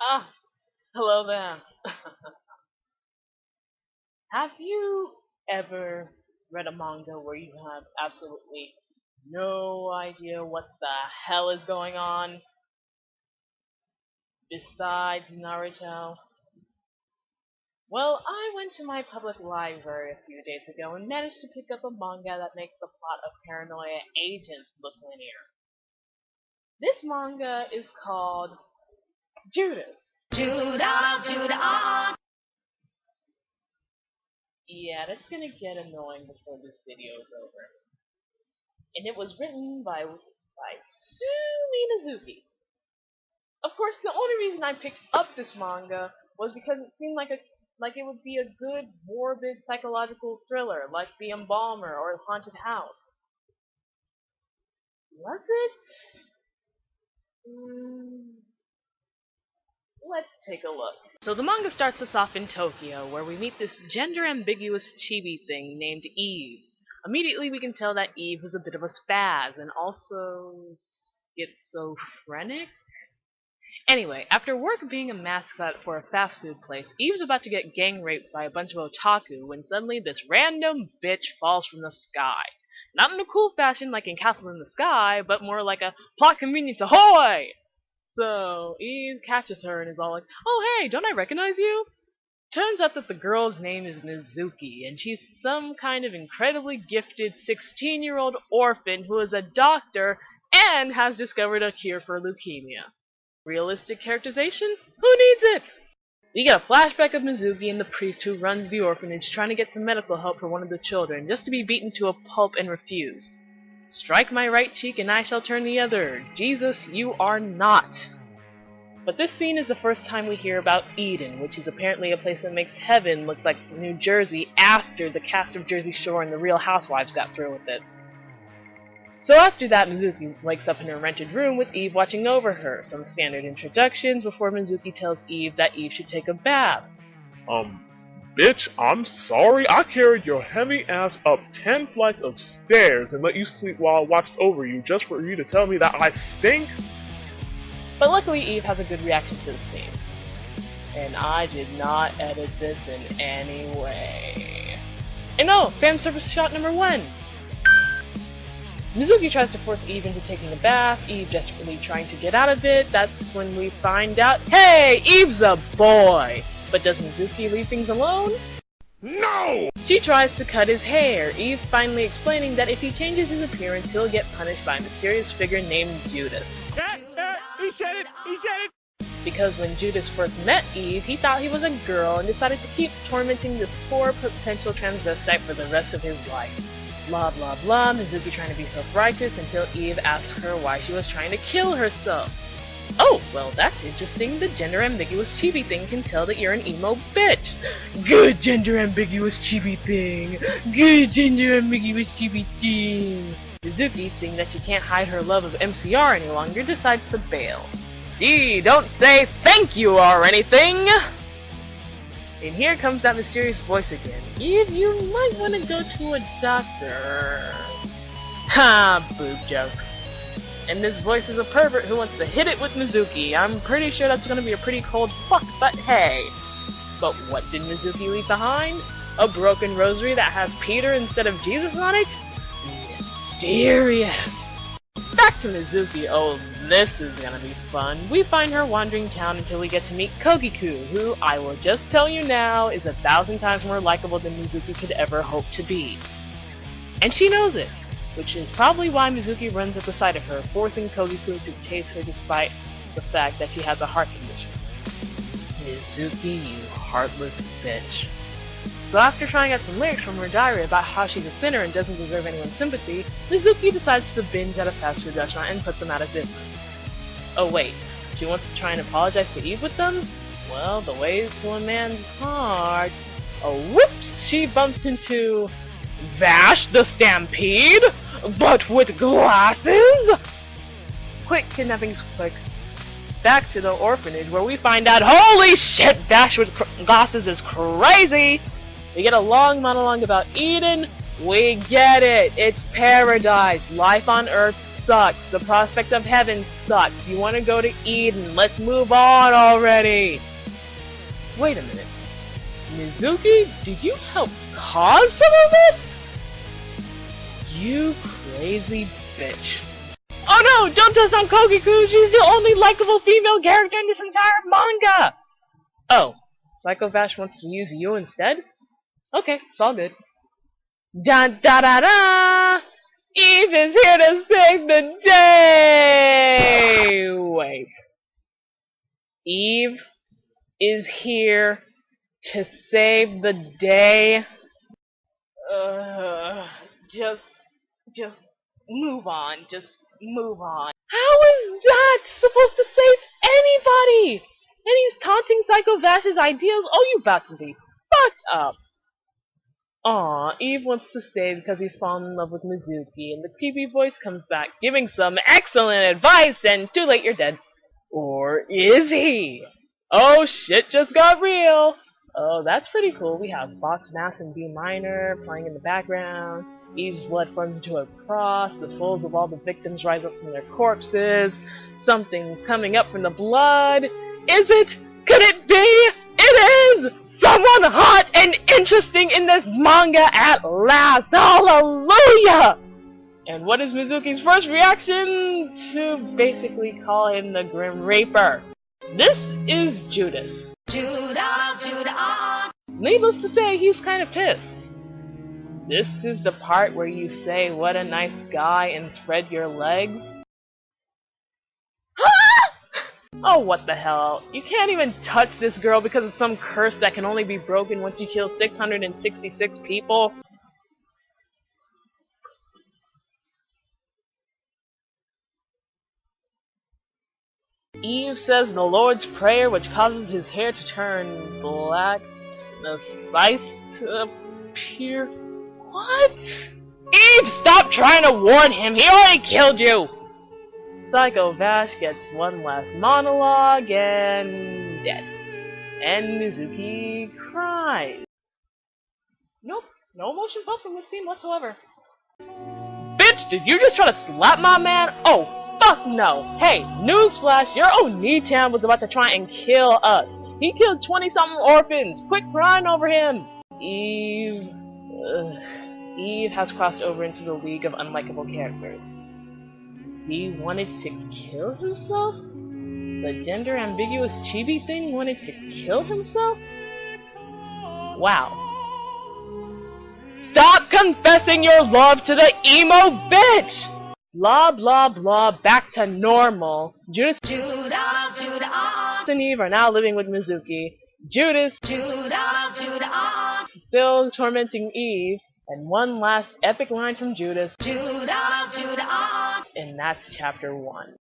Ah, hello there. Have you ever read a manga where you have absolutely no idea what the hell is going on besides Naruto? Well, I went to my public library a few days ago and managed to pick up a manga that makes the plot of Paranoia Agents look linear. This manga is called Judas. Judas, Judas. Yeah, that's gonna get annoying before this video is over. And it was written by Sumi Mizuki. Of course, the only reason I picked up this manga was because it seemed like it would be a good, morbid psychological thriller, like The Embalmer or Haunted House. Was it? Let's take a look. So the manga starts us off in Tokyo, where we meet this gender-ambiguous chibi thing named Eve. Immediately we can tell that Eve was a bit of a spaz, and also schizophrenic? Anyway, after work being a mascot for a fast food place, Eve's about to get gang raped by a bunch of otaku when suddenly this random bitch falls from the sky. Not in a cool fashion like in Castle in the Sky, but more like a plot convenience ahoy! So, Eve catches her and is all like, "Oh hey, don't I recognize you?" Turns out that the girl's name is Mizuki, and she's some kind of incredibly gifted 16-year-old orphan who is a doctor and has discovered a cure for leukemia. Realistic characterization? Who needs it? We get a flashback of Mizuki and the priest who runs the orphanage trying to get some medical help for one of the children, just to be beaten to a pulp and refused. Strike my right cheek and I shall turn the other. Jesus, you are not. But this scene is the first time we hear about Eden, which is apparently a place that makes heaven look like New Jersey after the cast of Jersey Shore and the Real Housewives got through with it. So after that, Mizuki wakes up in her rented room with Eve watching over her. Some standard introductions before Mizuki tells Eve that Eve should take a bath. Bitch, I'm sorry. I carried your heavy ass up 10 flights of stairs and let you sleep while I watched over you just for you to tell me that I stink? But luckily Eve has a good reaction to the scene. And I did not edit this in any way. And no, fan service shot number 1. Mizuki tries to force Eve into taking a bath, Eve desperately trying to get out of it. That's when we find out, hey, Eve's a boy! But does Mizuki leave things alone? No! She tries to cut his hair, Eve finally explaining that if he changes his appearance, he'll get punished by a mysterious figure named Judas. He said it! He said it! Because when Judas first met Eve, he thought he was a girl and decided to keep tormenting this poor potential transvestite for the rest of his life. Blah blah blah, Mizuki trying to be self-righteous until Eve asks her why she was trying to kill herself. Oh, well that's interesting, the gender-ambiguous chibi thing can tell that you're an emo bitch. Good gender-ambiguous chibi thing. Good gender-ambiguous chibi thing. Mizuki, seeing that she can't hide her love of MCR any longer, decides to bail. Gee, don't say thank you or anything! And here comes that mysterious voice again. Eve, you might want to go to a doctor. Ha, boob joke. And this voice is a pervert who wants to hit it with Mizuki. I'm pretty sure that's going to be a pretty cold fuck, but hey. But what did Mizuki leave behind? A broken rosary that has Peter instead of Jesus on it? Mysterious. Back to Mizuki. Oh, this is gonna be fun. We find her wandering town until we get to meet Kogiku, who, I will just tell you now, is 1,000 times more likable than Mizuki could ever hope to be. And she knows it, which is probably why Mizuki runs at the sight of her, forcing Kogiku to chase her despite the fact that she has a heart condition. Mizuki, you heartless bitch. So after trying out some lyrics from her diary about how she's a sinner and doesn't deserve anyone's sympathy, Mizuki decides to binge at a fast food restaurant and put them out of business. Oh wait, she wants to try and apologize to Eve with them? Well, the ways to a man's heart. Oh whoops, she bumps into Vash the Stampede, but with glasses? Quick kidnappings quick. Back to the orphanage where we find out, holy shit, Vash with glasses is crazy! We get a long monologue about Eden. We get it. It's paradise. Life on Earth sucks. The prospect of heaven sucks. You want to go to Eden. Let's move on already. Wait a minute. Mizuki, did you help cause some of this? You crazy bitch. Oh no, don't test on Kogiku, she's the only likable female character in this entire manga! Oh, Psycho Vash wants to use you instead? Okay, it's all good. Da da da da! Eve is here to save the day! Wait. Eve is here to save the day? Just move on. Just move on. How is that supposed to save anybody? And he's taunting Psycho Vash's ideals? Oh, you about to be fucked up. Aw, Eve wants to stay because he's fallen in love with Mizuki, and the creepy voice comes back, giving some excellent advice, and too late, you're dead. Or is he? Oh, shit just got real. Oh, that's pretty cool. We have Bach's Mass in B minor playing in the background. Eve's blood forms into a cross. The souls of all the victims rise up from their corpses. Something's coming up from the blood. Is it? Could it be? It is! Someone hot and interesting in this manga at last! Hallelujah! And what is Mizuki's first reaction? To basically call him the Grim Reaper. This is Judas. Judas. Needless to say, he's kind of pissed. This is the part where you say, "What a nice guy," and spread your legs. Oh, what the hell. You can't even touch this girl because of some curse that can only be broken once you kill 666 people. Eve says the Lord's Prayer, which causes his hair to turn black, the scythe to appear. What? Eve, stop trying to warn him! He already killed you! Psycho Vash gets one last monologue and dead. And Mizuki cries. Nope, no emotion felt from this scene whatsoever. Bitch, did you just try to slap my man? Oh, fuck no. Hey, newsflash, your Oni-chan was about to try and kill us. He killed 20-something orphans. Quit crying over him. Eve has crossed over into the league of unlikable characters. He wanted to kill himself? The gender-ambiguous chibi thing wanted to kill himself? Wow. Stop confessing your love to the emo bitch! Blah blah blah, back to normal. Judas and Eve are now living with Mizuki. Judas still tormenting Eve. And one last epic line from Judas. And that's chapter 1.